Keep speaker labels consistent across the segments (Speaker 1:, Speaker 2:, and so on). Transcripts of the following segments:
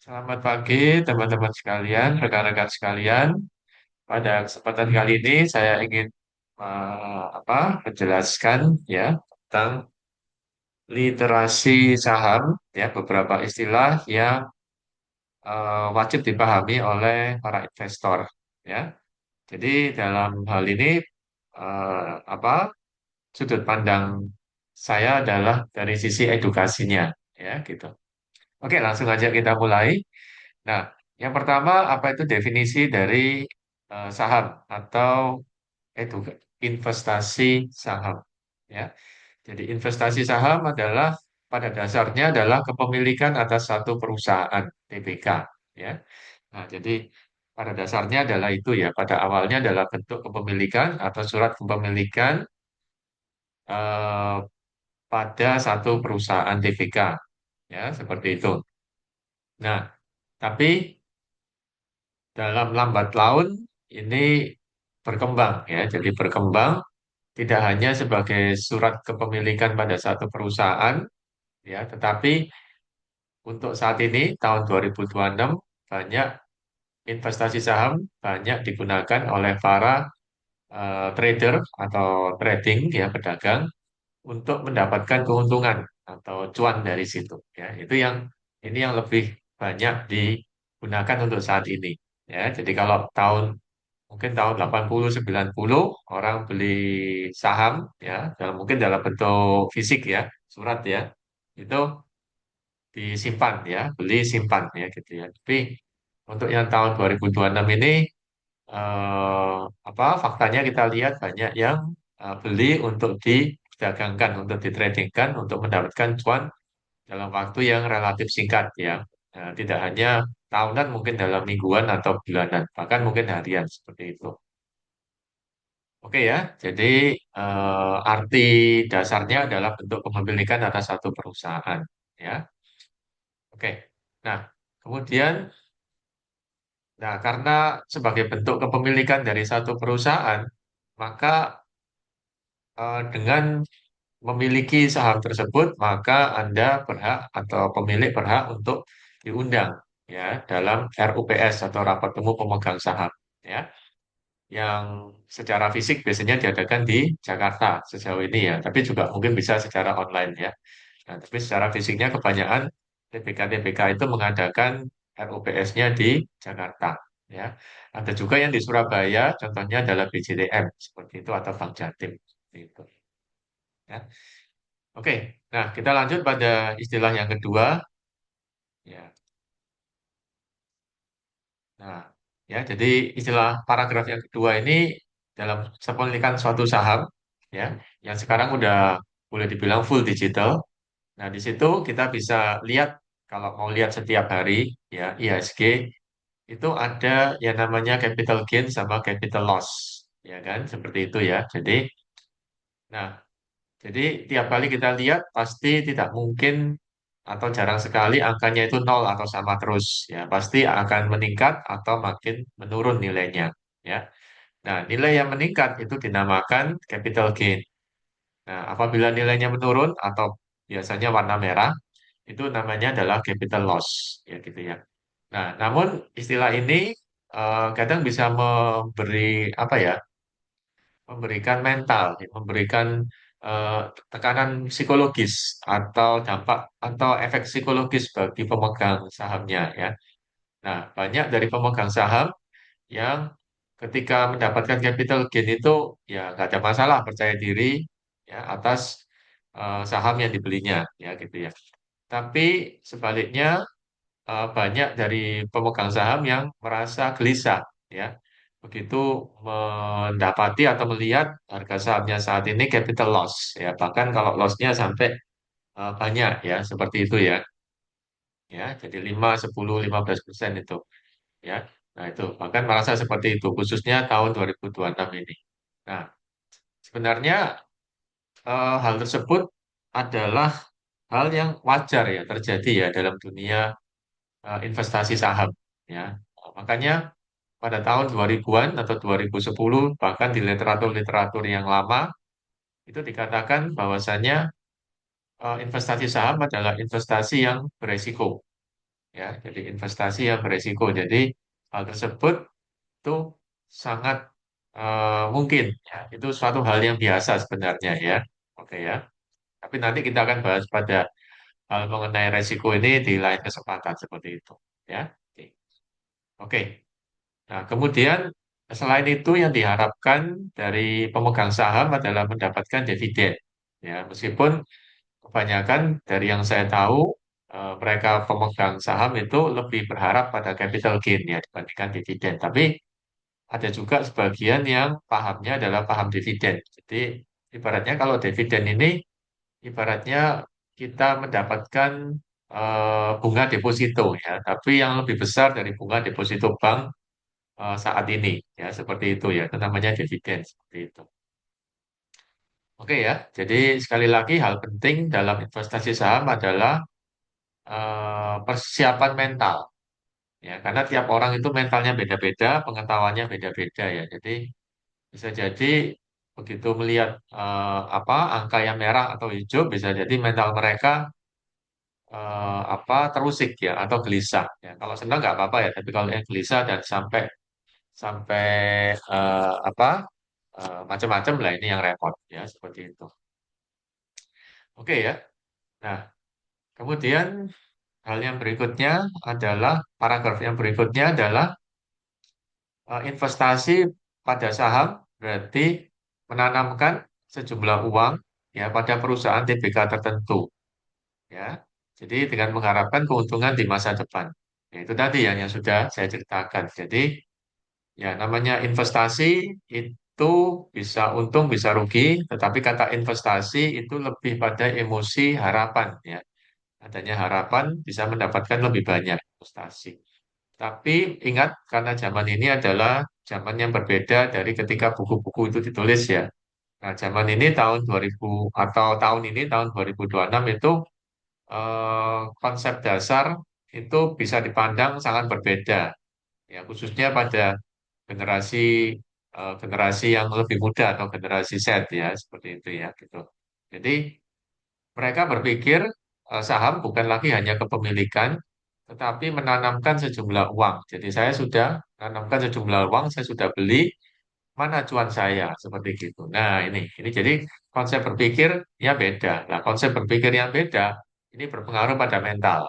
Speaker 1: Selamat pagi teman-teman sekalian, rekan-rekan sekalian. Pada kesempatan kali ini saya ingin menjelaskan ya tentang literasi saham, ya beberapa istilah yang wajib dipahami oleh para investor, ya. Jadi dalam hal ini apa sudut pandang saya adalah dari sisi edukasinya, ya gitu. Oke, langsung aja kita mulai. Nah, yang pertama, apa itu definisi dari saham atau investasi saham? Ya, jadi investasi saham adalah pada dasarnya adalah kepemilikan atas satu perusahaan TBK. Ya, nah jadi pada dasarnya adalah itu ya. Pada awalnya adalah bentuk kepemilikan atau surat kepemilikan eh, pada satu perusahaan TBK. Ya, seperti itu. Nah, tapi dalam lambat laun ini berkembang ya. Jadi berkembang tidak hanya sebagai surat kepemilikan pada satu perusahaan ya, tetapi untuk saat ini tahun 2026 banyak investasi saham banyak digunakan oleh para trader atau trading ya pedagang untuk mendapatkan keuntungan atau cuan dari situ ya. Itu yang ini yang lebih banyak digunakan untuk saat ini ya. Jadi kalau mungkin tahun 80 90 orang beli saham ya mungkin dalam bentuk fisik ya, surat ya. Itu disimpan ya, beli simpan ya gitu ya. Tapi untuk yang tahun 2026 ini eh, faktanya kita lihat banyak yang beli untuk didagangkan, untuk ditradingkan, untuk mendapatkan cuan dalam waktu yang relatif singkat ya. Tidak hanya tahunan, mungkin dalam mingguan atau bulanan, bahkan mungkin harian seperti itu. Oke ya, jadi arti dasarnya adalah bentuk kepemilikan atas satu perusahaan ya. Oke. Nah, kemudian karena sebagai bentuk kepemilikan dari satu perusahaan, maka dengan memiliki saham tersebut, maka Anda berhak atau pemilik berhak untuk diundang ya dalam RUPS atau Rapat Temu Pemegang Saham ya, yang secara fisik biasanya diadakan di Jakarta sejauh ini ya, tapi juga mungkin bisa secara online ya. Nah, tapi secara fisiknya kebanyakan TBK-TBK itu mengadakan RUPS-nya di Jakarta ya. Ada juga yang di Surabaya, contohnya adalah BJTM seperti itu atau Bank Jatim gitu ya. Oke, nah kita lanjut pada istilah yang kedua ya. Nah, ya jadi istilah paragraf yang kedua ini dalam kepemilikan suatu saham ya yang sekarang udah boleh dibilang full digital. Nah, di situ kita bisa lihat kalau mau lihat setiap hari ya IHSG itu ada yang namanya capital gain sama capital loss ya kan seperti itu ya. Nah, jadi tiap kali kita lihat pasti tidak mungkin atau jarang sekali angkanya itu nol atau sama terus ya. Pasti akan meningkat atau makin menurun nilainya ya. Nah, nilai yang meningkat itu dinamakan capital gain. Nah, apabila nilainya menurun atau biasanya warna merah itu namanya adalah capital loss ya gitu ya. Nah, namun istilah ini kadang bisa apa ya, memberikan mental, ya, memberikan eh, tekanan psikologis atau dampak atau efek psikologis bagi pemegang sahamnya ya. Nah, banyak dari pemegang saham yang ketika mendapatkan capital gain itu ya nggak ada masalah percaya diri ya atas saham yang dibelinya ya gitu ya. Tapi sebaliknya banyak dari pemegang saham yang merasa gelisah ya begitu mendapati atau melihat harga sahamnya saat ini capital loss ya bahkan kalau lossnya sampai banyak ya seperti itu ya jadi 5 10 15% itu ya. Nah, itu bahkan merasa seperti itu khususnya tahun 2026 ini. Nah, sebenarnya hal tersebut adalah hal yang wajar ya terjadi ya dalam dunia investasi saham ya. Makanya pada tahun 2000-an atau 2010 bahkan di literatur-literatur yang lama itu dikatakan bahwasanya investasi saham adalah investasi yang beresiko ya. Jadi investasi yang beresiko. Jadi hal tersebut itu sangat mungkin ya. Itu suatu hal yang biasa sebenarnya ya. Oke ya. Tapi nanti kita akan bahas pada hal mengenai resiko ini di lain kesempatan seperti itu ya. Oke. Oke. Nah, kemudian selain itu yang diharapkan dari pemegang saham adalah mendapatkan dividen. Ya, meskipun kebanyakan dari yang saya tahu mereka pemegang saham itu lebih berharap pada capital gain ya dibandingkan dividen. Tapi ada juga sebagian yang pahamnya adalah paham dividen. Jadi ibaratnya kalau dividen ini ibaratnya kita mendapatkan bunga deposito ya, tapi yang lebih besar dari bunga deposito bank saat ini ya seperti itu ya. Itu namanya dividen seperti itu. Oke ya. Jadi sekali lagi hal penting dalam investasi saham adalah persiapan mental ya karena tiap orang itu mentalnya beda-beda, pengetahuannya beda-beda ya. Jadi bisa jadi begitu melihat apa angka yang merah atau hijau bisa jadi mental mereka apa terusik ya atau gelisah ya. Kalau senang nggak apa-apa ya, tapi kalau yang gelisah dan sampai sampai apa macam-macam lah ini yang repot ya seperti itu. Oke ya. Nah, kemudian hal yang berikutnya adalah paragraf yang berikutnya adalah investasi pada saham berarti menanamkan sejumlah uang ya pada perusahaan TBK tertentu ya. Jadi dengan mengharapkan keuntungan di masa depan. Ya, itu tadi yang sudah saya ceritakan. Jadi ya namanya investasi itu bisa untung bisa rugi, tetapi kata investasi itu lebih pada emosi harapan ya. Adanya harapan bisa mendapatkan lebih banyak investasi. Tapi ingat, karena zaman ini adalah zaman yang berbeda dari ketika buku-buku itu ditulis ya. Nah, zaman ini tahun 2000 atau tahun ini tahun 2026 itu konsep dasar itu bisa dipandang sangat berbeda. Ya, khususnya pada generasi generasi yang lebih muda atau generasi Z ya, seperti itu ya gitu. Jadi mereka berpikir saham bukan lagi hanya kepemilikan, tetapi menanamkan sejumlah uang. Jadi saya sudah menanamkan sejumlah uang, saya sudah beli, mana cuan saya seperti gitu. Nah ini jadi konsep berpikir ya beda. Nah konsep berpikir yang beda ini berpengaruh pada mental,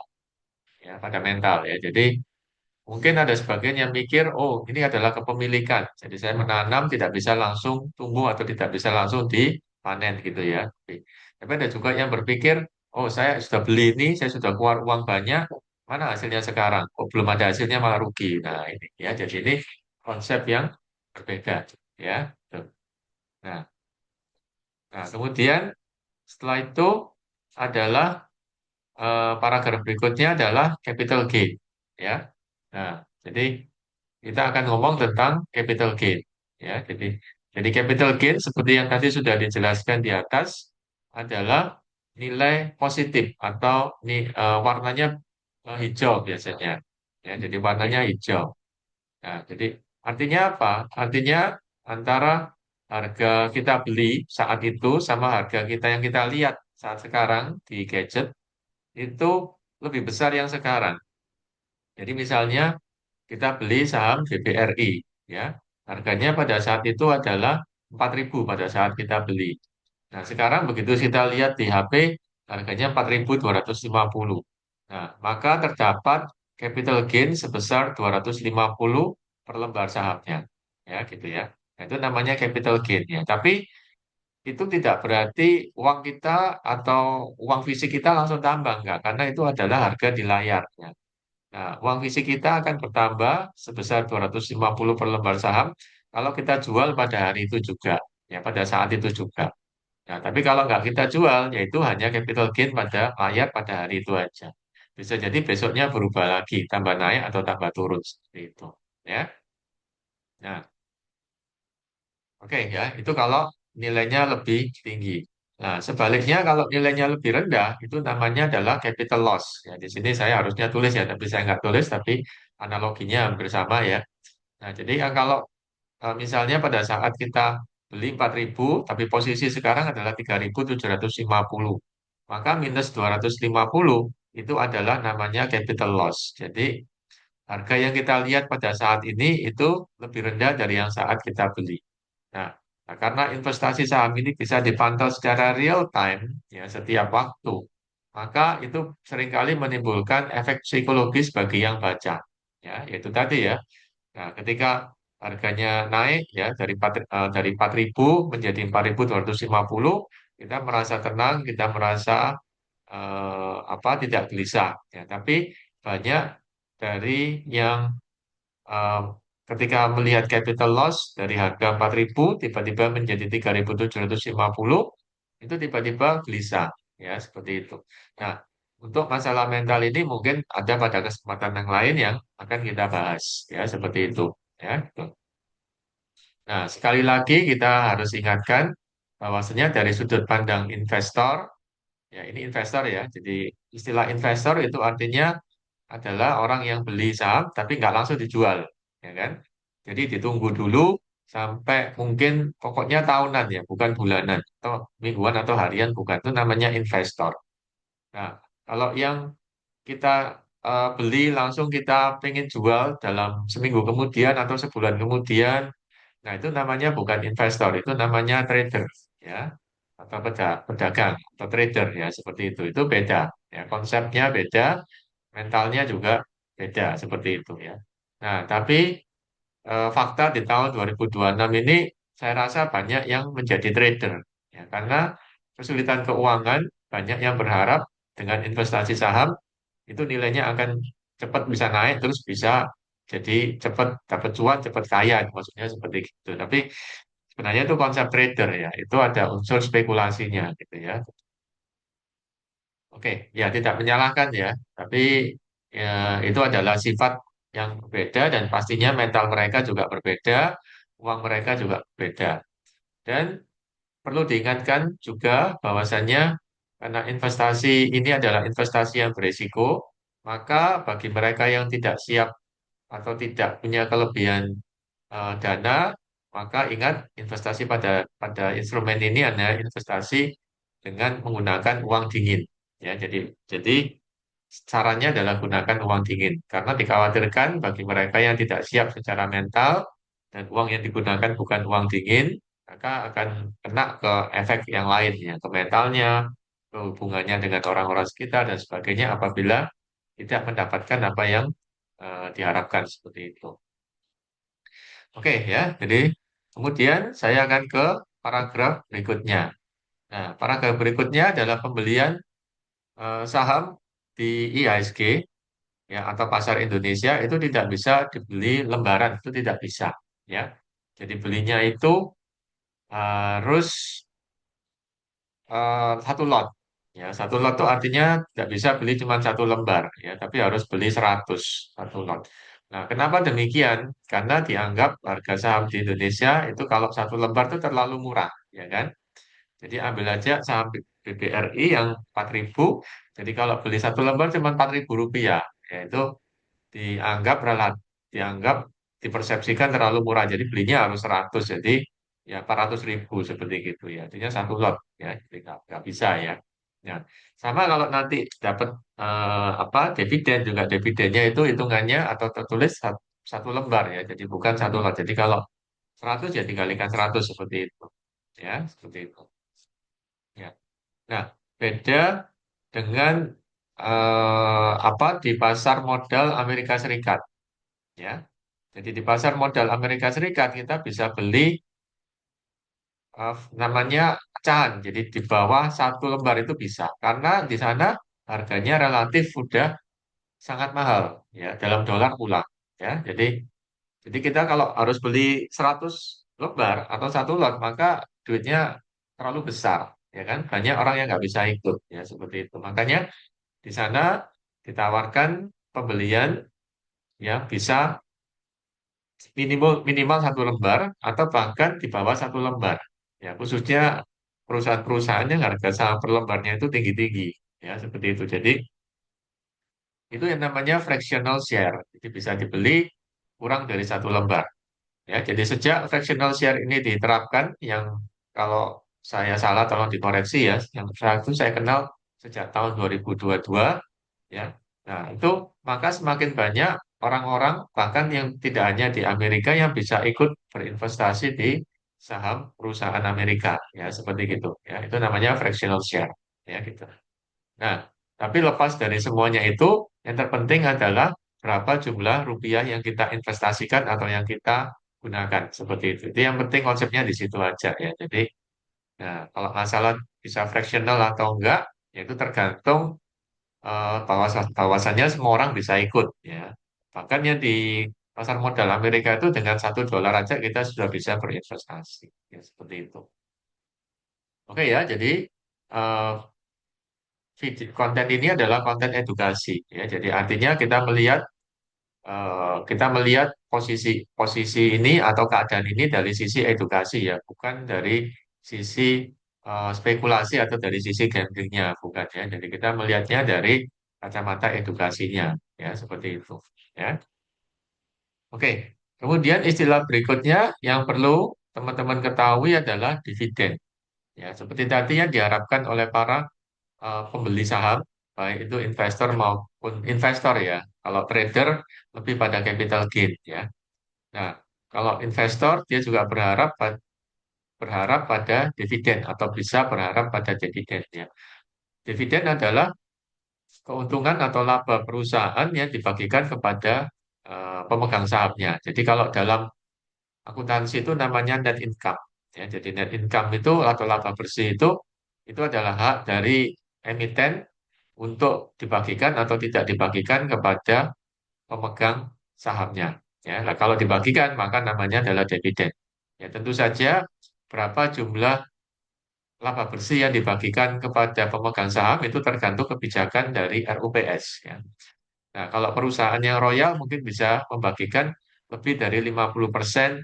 Speaker 1: ya pada mental ya. Jadi mungkin ada sebagian yang mikir, oh ini adalah kepemilikan. Jadi saya menanam tidak bisa langsung tumbuh atau tidak bisa langsung dipanen gitu ya. Tapi ada juga yang berpikir, oh saya sudah beli ini, saya sudah keluar uang banyak, mana hasilnya sekarang? Oh belum ada hasilnya malah rugi. Nah ini ya, jadi ini konsep yang berbeda ya. Tuh. Nah, nah kemudian setelah itu adalah paragraf berikutnya adalah capital gain ya. Nah, jadi kita akan ngomong tentang capital gain ya. Jadi capital gain seperti yang tadi sudah dijelaskan di atas adalah nilai positif atau warnanya hijau biasanya. Ya, jadi warnanya hijau. Nah, jadi artinya apa? Artinya antara harga kita beli saat itu sama harga kita yang kita lihat saat sekarang di gadget itu lebih besar yang sekarang. Jadi misalnya kita beli saham BBRI, ya. Harganya pada saat itu adalah 4.000 pada saat kita beli. Nah, sekarang begitu kita lihat di HP, harganya 4.250. Nah, maka terdapat capital gain sebesar 250 per lembar sahamnya. Ya, gitu ya. Nah, itu namanya capital gain ya. Tapi itu tidak berarti uang kita atau uang fisik kita langsung tambah, enggak. Karena itu adalah harga di layar. Ya. Nah, uang fisik kita akan bertambah sebesar 250 per lembar saham kalau kita jual pada hari itu juga, ya pada saat itu juga. Nah, tapi kalau nggak kita jual, yaitu hanya capital gain pada layar pada hari itu aja. Bisa jadi besoknya berubah lagi, tambah naik atau tambah turun seperti itu. Ya, nah, oke ya, itu kalau nilainya lebih tinggi. Nah, sebaliknya kalau nilainya lebih rendah, itu namanya adalah capital loss. Ya, di sini saya harusnya tulis ya, tapi saya nggak tulis, tapi analoginya hampir sama ya. Nah, jadi kalau misalnya pada saat kita beli 4.000, tapi posisi sekarang adalah 3.750, maka minus 250. itu adalah namanya capital loss. Jadi harga yang kita lihat pada saat ini itu lebih rendah dari yang saat kita beli. Nah, karena investasi saham ini bisa dipantau secara real time, ya setiap waktu, maka itu seringkali menimbulkan efek psikologis bagi yang baca. Ya, yaitu tadi ya. Nah, ketika harganya naik ya dari 4.000 menjadi 4.250, kita merasa tenang, kita merasa tidak gelisah. Ya, tapi banyak dari yang eh, ketika melihat capital loss dari harga 4.000 tiba-tiba menjadi 3.750 itu tiba-tiba gelisah ya seperti itu. Nah, untuk masalah mental ini mungkin ada pada kesempatan yang lain yang akan kita bahas ya seperti itu ya. Gitu. Nah, sekali lagi kita harus ingatkan bahwasanya dari sudut pandang investor, ya ini investor ya. Jadi istilah investor itu artinya adalah orang yang beli saham tapi nggak langsung dijual, ya kan? Jadi ditunggu dulu sampai mungkin pokoknya tahunan ya, bukan bulanan atau mingguan atau harian, bukan. Itu namanya investor. Nah, kalau yang kita beli langsung kita pengen jual dalam seminggu kemudian atau sebulan kemudian, nah itu namanya bukan investor, itu namanya trader, ya, atau pedagang atau trader ya seperti itu. Itu beda, ya konsepnya beda, mentalnya juga beda seperti itu ya. Nah, tapi fakta di tahun 2026 ini saya rasa banyak yang menjadi trader ya karena kesulitan keuangan banyak yang berharap dengan investasi saham itu nilainya akan cepat bisa naik terus bisa jadi cepat dapat cuan, cepat kaya maksudnya seperti itu. Tapi sebenarnya itu konsep trader ya, itu ada unsur spekulasinya gitu ya. Oke, ya tidak menyalahkan ya, tapi ya, itu adalah sifat yang berbeda dan pastinya mental mereka juga berbeda, uang mereka juga berbeda. Dan perlu diingatkan juga bahwasannya karena investasi ini adalah investasi yang berisiko, maka bagi mereka yang tidak siap atau tidak punya kelebihan dana, maka ingat investasi pada instrumen ini adalah investasi dengan menggunakan uang dingin. Ya, jadi caranya adalah gunakan uang dingin karena dikhawatirkan bagi mereka yang tidak siap secara mental dan uang yang digunakan bukan uang dingin, maka akan kena ke efek yang lain ya, ke mentalnya, ke hubungannya dengan orang-orang sekitar dan sebagainya apabila tidak mendapatkan apa yang diharapkan seperti itu. Oke ya, jadi kemudian saya akan ke paragraf berikutnya. Nah, paragraf berikutnya adalah pembelian saham di IHSG ya atau pasar Indonesia itu tidak bisa dibeli lembaran, itu tidak bisa ya. Jadi belinya itu harus satu lot. Ya, satu lot itu artinya tidak bisa beli cuma satu lembar ya, tapi harus beli 100 satu lot. Nah, kenapa demikian? Karena dianggap harga saham di Indonesia itu kalau satu lembar itu terlalu murah, ya kan? Jadi ambil aja saham BBRI yang 4.000. Jadi kalau beli satu lembar cuma 4.000 rupiah, yaitu dianggap dipersepsikan terlalu murah. Jadi belinya harus 100. Jadi ya 400.000 seperti gitu ya. Artinya satu lot ya. Jadi nggak bisa ya. Ya, sama kalau nanti dapat dividen juga dividennya itu hitungannya atau tertulis satu lembar ya. Jadi bukan satu lot. Jadi kalau 100 ya dikalikan 100 seperti itu. Ya, seperti itu. Ya. Nah, beda dengan di pasar modal Amerika Serikat ya. Jadi di pasar modal Amerika Serikat kita bisa beli namanya pecahan. Jadi di bawah satu lembar itu bisa karena di sana harganya relatif sudah sangat mahal ya dalam dolar pula ya. Jadi kita kalau harus beli 100 lembar atau satu lot maka duitnya terlalu besar ya kan. Banyak orang yang nggak bisa ikut ya seperti itu. Makanya di sana ditawarkan pembelian ya bisa minimal minimal satu lembar atau bahkan di bawah satu lembar. Ya, khususnya perusahaan-perusahaan yang harga saham per lembarnya itu tinggi-tinggi. Ya, seperti itu. Jadi, itu yang namanya fractional share. Jadi bisa dibeli kurang dari satu lembar. Ya, jadi sejak fractional share ini diterapkan, yang kalau saya salah tolong dikoreksi ya, yang itu saya kenal sejak tahun 2022, ya. Nah, itu maka semakin banyak orang-orang bahkan yang tidak hanya di Amerika yang bisa ikut berinvestasi di saham perusahaan Amerika, ya seperti gitu. Ya, itu namanya fractional share, ya gitu. Nah, tapi lepas dari semuanya itu, yang terpenting adalah berapa jumlah rupiah yang kita investasikan atau yang kita gunakan seperti itu. Itu yang penting konsepnya di situ aja ya. Jadi, nah, kalau masalah bisa fractional atau enggak, ya itu tergantung bahwasannya semua orang bisa ikut ya. Bahkan ya di pasar modal Amerika itu dengan $1 aja kita sudah bisa berinvestasi. Ya, seperti itu. Oke ya, jadi eh, konten ini adalah konten edukasi ya. Jadi artinya kita melihat posisi posisi ini atau keadaan ini dari sisi edukasi ya, bukan dari sisi spekulasi atau dari sisi gamblingnya, bukan ya. Jadi kita melihatnya dari kacamata edukasinya ya, seperti itu ya. Oke. Kemudian istilah berikutnya yang perlu teman-teman ketahui adalah dividen. Ya, seperti tadi yang diharapkan oleh para pembeli saham, baik itu investor maupun investor ya. Kalau trader lebih pada capital gain ya. Nah, kalau investor dia juga berharap pada dividen atau bisa berharap pada dividen ya. Dividen adalah keuntungan atau laba perusahaan yang dibagikan kepada pemegang sahamnya. Jadi kalau dalam akuntansi itu namanya net income ya. Jadi net income itu atau laba bersih itu adalah hak dari emiten untuk dibagikan atau tidak dibagikan kepada pemegang sahamnya. Ya, nah, kalau dibagikan maka namanya adalah dividen. Ya, tentu saja berapa jumlah laba bersih yang dibagikan kepada pemegang saham itu tergantung kebijakan dari RUPS. Ya. Nah, kalau perusahaan yang royal mungkin bisa membagikan lebih dari 50%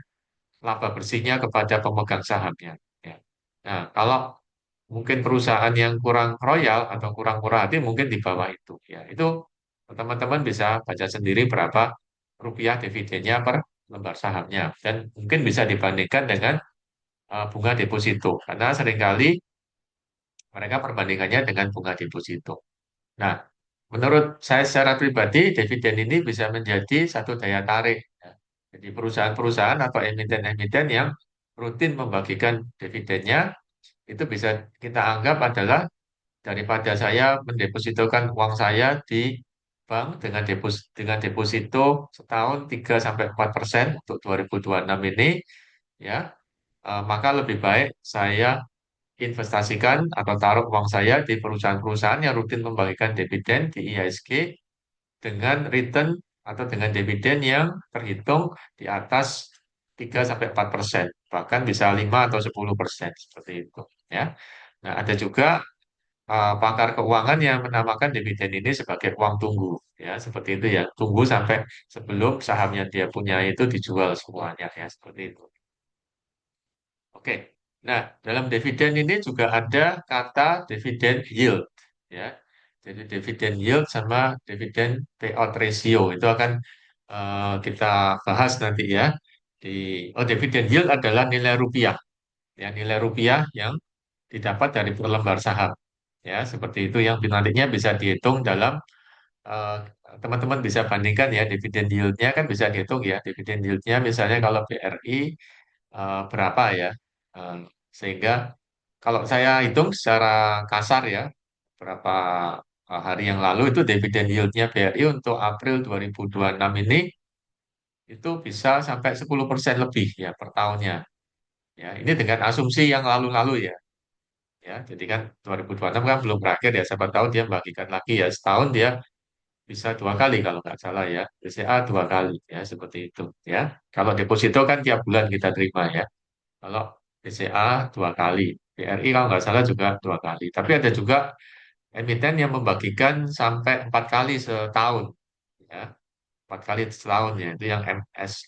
Speaker 1: laba bersihnya kepada pemegang sahamnya. Ya. Nah, kalau mungkin perusahaan yang kurang royal atau kurang murah hati mungkin di bawah itu. Ya, itu teman-teman bisa baca sendiri berapa rupiah dividennya per lembar sahamnya dan mungkin bisa dibandingkan dengan bunga deposito karena seringkali mereka perbandingannya dengan bunga deposito. Nah, menurut saya secara pribadi dividen ini bisa menjadi satu daya tarik. Ya. Jadi perusahaan-perusahaan atau emiten-emiten yang rutin membagikan dividennya itu bisa kita anggap adalah daripada saya mendepositokan uang saya di bank dengan deposito setahun 3 sampai 4% untuk 2026 ini ya, maka lebih baik saya investasikan atau taruh uang saya di perusahaan-perusahaan yang rutin membagikan dividen di IHSG dengan return atau dengan dividen yang terhitung di atas 3 sampai 4%, bahkan bisa 5 atau 10% seperti itu ya. Nah, ada juga pakar keuangan yang menamakan dividen ini sebagai uang tunggu ya, seperti itu ya. Tunggu sampai sebelum sahamnya dia punya itu dijual semuanya ya, seperti itu. Oke. Nah, dalam dividen ini juga ada kata dividen yield ya. Jadi dividen yield sama dividen payout ratio itu akan kita bahas nanti ya. Di dividen yield adalah nilai rupiah ya, nilai rupiah yang didapat dari per lembar saham. Ya, seperti itu yang nantinya bisa dihitung dalam eh, teman-teman bisa bandingkan ya dividen yield-nya kan bisa dihitung ya. Dividen yield-nya misalnya kalau BRI berapa ya. Eh, Sehingga kalau saya hitung secara kasar ya, berapa hari yang lalu itu dividen yield-nya BRI untuk April 2026 ini itu bisa sampai 10% lebih ya per tahunnya. Ya, ini dengan asumsi yang lalu-lalu ya. Ya, jadi kan 2026 kan belum berakhir ya, siapa tahu dia bagikan lagi ya, setahun dia bisa 2 kali kalau nggak salah ya, BCA 2 kali ya, seperti itu ya. Kalau deposito kan tiap bulan kita terima ya, kalau BCA 2 kali, BRI kalau nggak salah juga 2 kali, tapi ada juga emiten yang membagikan sampai 4 kali setahun ya, 4 kali setahun ya, itu yang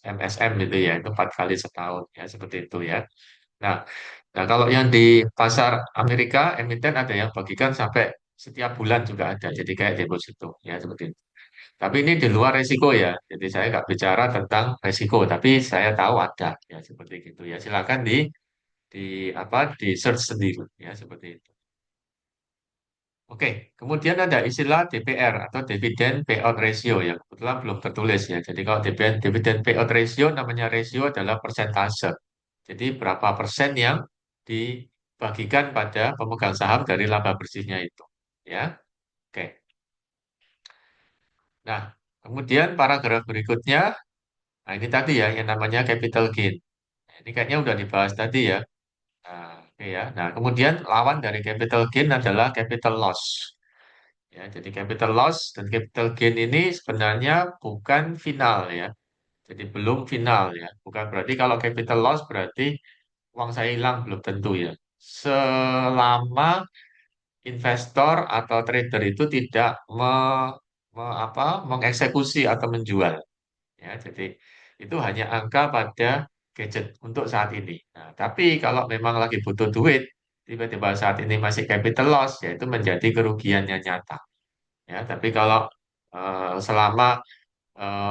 Speaker 1: MSM itu ya, itu 4 kali setahun ya, seperti itu ya. Nah, nah, kalau yang di pasar Amerika, emiten ada yang bagikan sampai setiap bulan juga ada. Jadi kayak deposito, ya seperti itu. Tapi ini di luar resiko ya. Jadi saya nggak bicara tentang resiko, tapi saya tahu ada ya seperti itu ya. Silakan di apa di search sendiri ya seperti itu. Oke, kemudian ada istilah DPR atau Dividend Payout Ratio yang kebetulan belum tertulis ya. Jadi kalau Dividend Payout Ratio namanya ratio adalah persentase. Jadi berapa persen yang dibagikan pada pemegang saham dari laba bersihnya itu. Ya, oke. Nah, kemudian paragraf berikutnya, nah ini tadi ya yang namanya capital gain. Nah, ini kayaknya udah dibahas tadi ya. Nah, oke ya. Nah, kemudian lawan dari capital gain adalah capital loss. Ya, jadi capital loss dan capital gain ini sebenarnya bukan final ya. Jadi belum final ya. Bukan berarti kalau capital loss berarti uang saya hilang, belum tentu ya. Selama investor atau trader itu tidak mengeksekusi atau menjual ya. Jadi itu hanya angka pada gadget untuk saat ini. Nah, tapi kalau memang lagi butuh duit, tiba-tiba saat ini masih capital loss, ya itu menjadi kerugiannya nyata. Ya, tapi kalau selama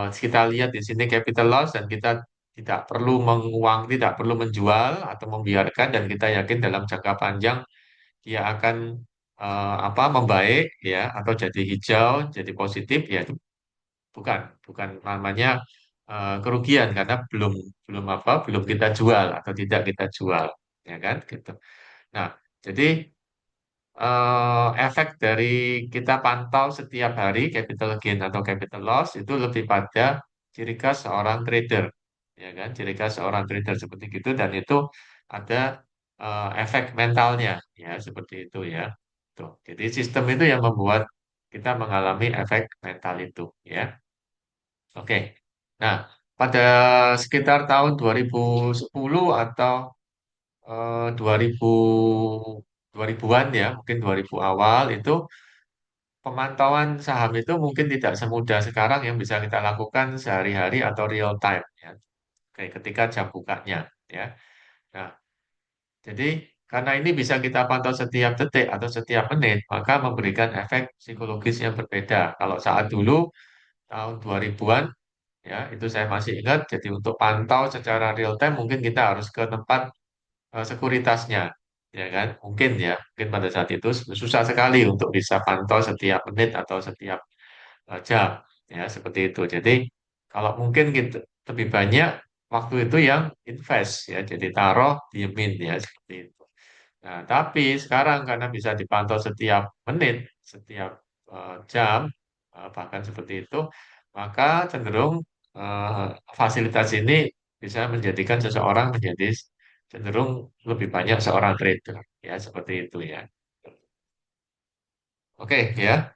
Speaker 1: kita lihat di sini capital loss dan kita tidak perlu tidak perlu menjual atau membiarkan dan kita yakin dalam jangka panjang dia akan membaik ya atau jadi hijau, jadi positif ya itu bukan bukan namanya kerugian karena belum belum belum kita jual atau tidak kita jual ya kan gitu. Nah, jadi efek dari kita pantau setiap hari capital gain atau capital loss itu lebih pada ciri khas seorang trader, ya kan? Ciri khas seorang trader seperti itu dan itu ada efek mentalnya, ya seperti itu ya. Tuh. Jadi sistem itu yang membuat kita mengalami efek mental itu, ya. Oke. Nah, pada sekitar tahun 2010 atau 2000 2000-an ya, mungkin 2000 awal itu pemantauan saham itu mungkin tidak semudah sekarang yang bisa kita lakukan sehari-hari atau real time ya. Kayak ketika jam bukanya ya. Nah, jadi karena ini bisa kita pantau setiap detik atau setiap menit, maka memberikan efek psikologis yang berbeda. Kalau saat dulu tahun 2000-an ya, itu saya masih ingat. Jadi untuk pantau secara real time mungkin kita harus ke tempat sekuritasnya, ya kan? Mungkin ya, mungkin pada saat itu susah sekali untuk bisa pantau setiap menit atau setiap jam, ya seperti itu. Jadi kalau mungkin kita lebih banyak waktu itu yang invest, ya, jadi taruh diemin ya seperti itu. Nah, tapi sekarang karena bisa dipantau setiap menit, setiap jam, bahkan seperti itu, maka cenderung eh, fasilitas ini bisa menjadikan seseorang menjadi cenderung lebih banyak seorang trader, ya seperti itu ya. Oke ya.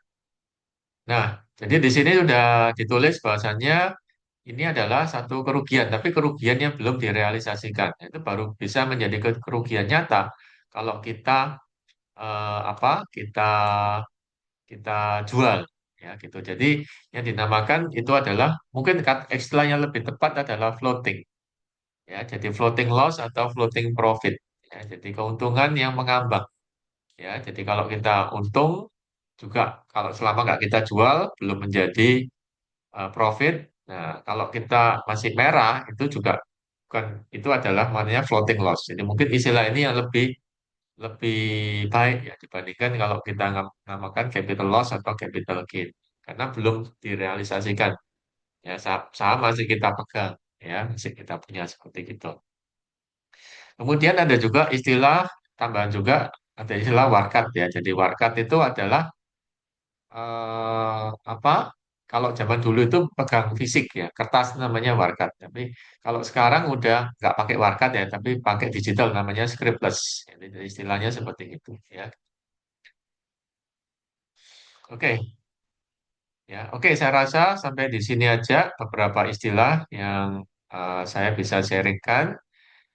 Speaker 1: Nah, jadi di sini sudah ditulis bahwasannya ini adalah satu kerugian, tapi kerugian yang belum direalisasikan. Itu baru bisa menjadi kerugian nyata kalau kita kita kita jual ya gitu. Jadi yang dinamakan itu adalah mungkin istilahnya lebih tepat adalah floating ya. Jadi floating loss atau floating profit ya. Jadi keuntungan yang mengambang ya. Jadi kalau kita untung juga kalau selama nggak kita jual belum menjadi profit. Nah, kalau kita masih merah itu juga bukan itu adalah namanya floating loss. Jadi mungkin istilah ini yang lebih lebih baik ya dibandingkan kalau kita namakan capital loss atau capital gain karena belum direalisasikan ya saham masih kita pegang ya masih kita punya seperti itu. Kemudian ada juga istilah tambahan juga ada istilah warkat ya. Jadi warkat itu adalah apa? Kalau zaman dulu itu pegang fisik ya, kertas namanya warkat. Tapi kalau sekarang udah nggak pakai warkat ya, tapi pakai digital namanya scriptless. Jadi istilahnya seperti itu ya. Oke, ya, oke. Saya rasa sampai di sini aja beberapa istilah yang saya bisa sharingkan.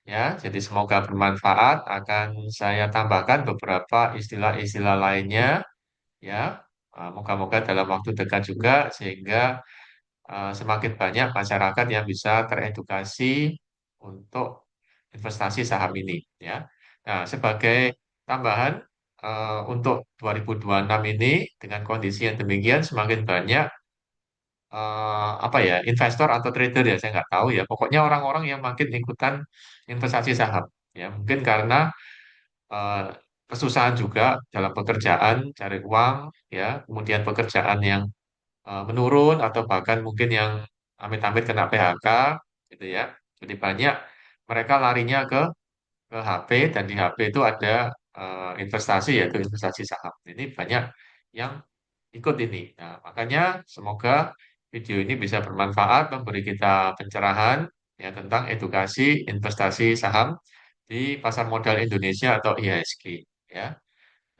Speaker 1: Ya, jadi semoga bermanfaat. Akan saya tambahkan beberapa istilah-istilah lainnya. Ya, moga-moga dalam waktu dekat juga sehingga semakin banyak masyarakat yang bisa teredukasi untuk investasi saham ini. Ya, nah sebagai tambahan untuk 2026 ini dengan kondisi yang demikian semakin banyak investor atau trader ya saya nggak tahu ya pokoknya orang-orang yang makin ikutan investasi saham ya mungkin karena kesusahan juga dalam pekerjaan, cari uang, ya, kemudian pekerjaan yang menurun atau bahkan mungkin yang amit-amit kena PHK, gitu ya. Jadi banyak mereka larinya ke HP dan di HP itu ada investasi yaitu investasi saham. Ini banyak yang ikut ini. Nah, makanya semoga video ini bisa bermanfaat, memberi kita pencerahan ya tentang edukasi investasi saham di pasar modal Indonesia atau IHSG ya.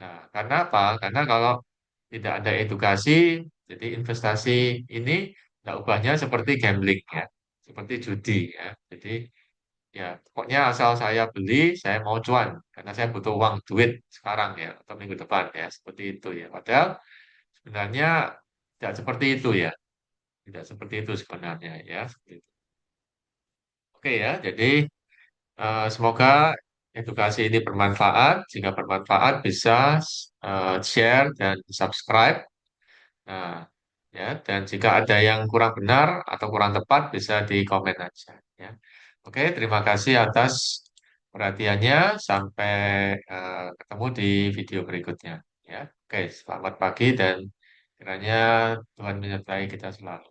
Speaker 1: Nah, karena apa? Karena kalau tidak ada edukasi, jadi investasi ini tidak ubahnya seperti gambling ya, seperti judi ya. Jadi ya pokoknya asal saya beli, saya mau cuan karena saya butuh uang duit sekarang ya atau minggu depan ya seperti itu ya. Padahal sebenarnya tidak seperti itu ya, tidak seperti itu sebenarnya ya. Seperti itu. Oke ya, jadi semoga edukasi ini bermanfaat. Jika bermanfaat bisa share dan subscribe. Nah, ya, dan jika ada yang kurang benar atau kurang tepat bisa di komen aja ya. Oke, terima kasih atas perhatiannya. Sampai ketemu di video berikutnya ya. Oke, selamat pagi dan kiranya Tuhan menyertai kita selalu.